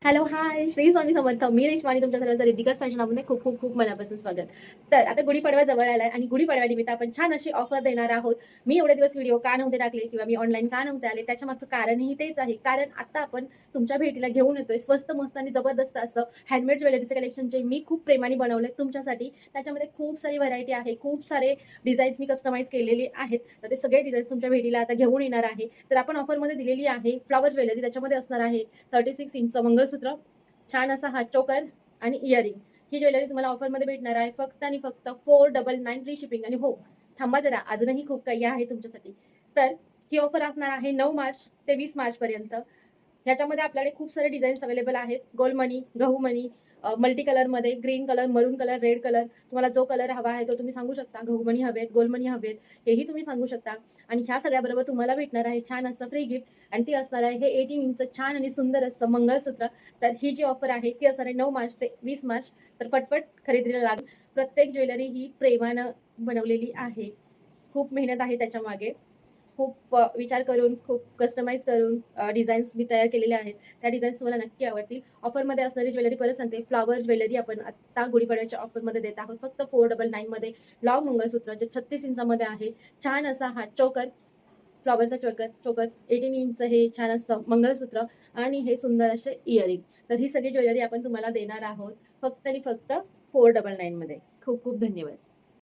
Hello, हाय. श्री स्वामी समर्थ. मी रेश्मा आणि तुमच्या सर्वांचं रिद्धिकाच फॅशनमध्ये खूप खूप खूप मनापासून स्वागत. तर आता गुढीपाडवा जवळ आलाय आणि गुढीपाडव्यानिमित्त आपण छान अशी ऑफर देणार आहोत. मी एवढे दिवस व्हिडिओ का नव्हते टाकले किंवा मी ऑनलाईन का नव्हते आले, त्याच्यामागचं कारणही तेच आहे. कारण आता आपण तुमच्या भेटीला घेऊन येतोय स्वस्त, मस्त आणि जबरदस्त असं हँडमेड ज्वेलरीचे कलेक्शन जे मी खूप प्रेमाने बनवले तुमच्यासाठी. त्याच्यामध्ये खूप सारी व्हरायटी आहे, खूप सारे डिझाईन्स मी कस्टमाइज केलेले आहेत. तर ते सगळे डिझाईन्स तुमच्या भेटीला आता घेऊन येणार आहे. तर आपण ऑफरमध्ये दिलेली आहे फ्लॉवर ज्वेलरी. त्याच्यामध्ये असणार आहे 36 इंचचं मंगळसूत्र, छान असा हात चोकर आणि इयरिंग. ही ज्वेलरी तुम्हाला ऑफरमध्ये भेटणार आहे फक्त आणि फक्त 499 फ्री शिपिंग. आणि हो, थांबा जरा, अजूनही खूप काही आहे तुमच्यासाठी. तर ही ऑफर असणार आहे 9 मार्च ते 20 मार्च पर्यंत. ह्याच्यामध्ये आपल्याकडे खूप सारे डिझाईन्स अवेलेबल आहेत. गोल्ड मनी, गहू मनी, मल्टी कलरमध्ये, ग्रीन कलर, मरून कलर, रेड कलर, तुम्हाला जो कलर हवा आहे तो तुम्ही सांगू शकता. गहू मनी हवेत, गोल्ड मनी हवेत, हेही तुम्ही सांगू शकता. आणि ह्या सगळ्याबरोबर तुम्हाला भेटणार आहे छान असं फ्री गिफ्ट. आणि ती असणार आहे हे 18 इंच छान आणि सुंदर असं मंगळसूत्र. तर ही जी ऑफर आहे ती असणार आहे 9 मार्च ते 20 मार्च. तर पटपट खरेदीला लाग. प्रत्येक ज्वेलरी ही प्रेमानं बनवलेली आहे. खूप मेहनत आहे त्याच्यामागे. खूप विचार करून, खूप कस्टमाइज करून डिझाईन्स मी तयार केलेले आहेत. त्या डिझाईन्स तुम्हाला नक्की आवडतील. ऑफरमध्ये असणारी ज्वेलरी परत सांगते, फ्लॉवर ज्वेलरी आपण आत्ता गुढीपाडव्याच्या ऑफरमध्ये देत आहोत फक्त 499 मध्ये. लॉंग मंगळसूत्र जे 36 इंचामध्ये आहे, छान असा हा चोकर, फ्लॉवरचा चोकर चोकर 18 इंच हे छान असं मंगळसूत्र आणि हे सुंदर असे इयरिंग. तर ही सगळी ज्वेलरी आपण तुम्हाला देणार आहोत फक्त आणि फक्त 499 मध्ये. खूप खूप धन्यवाद.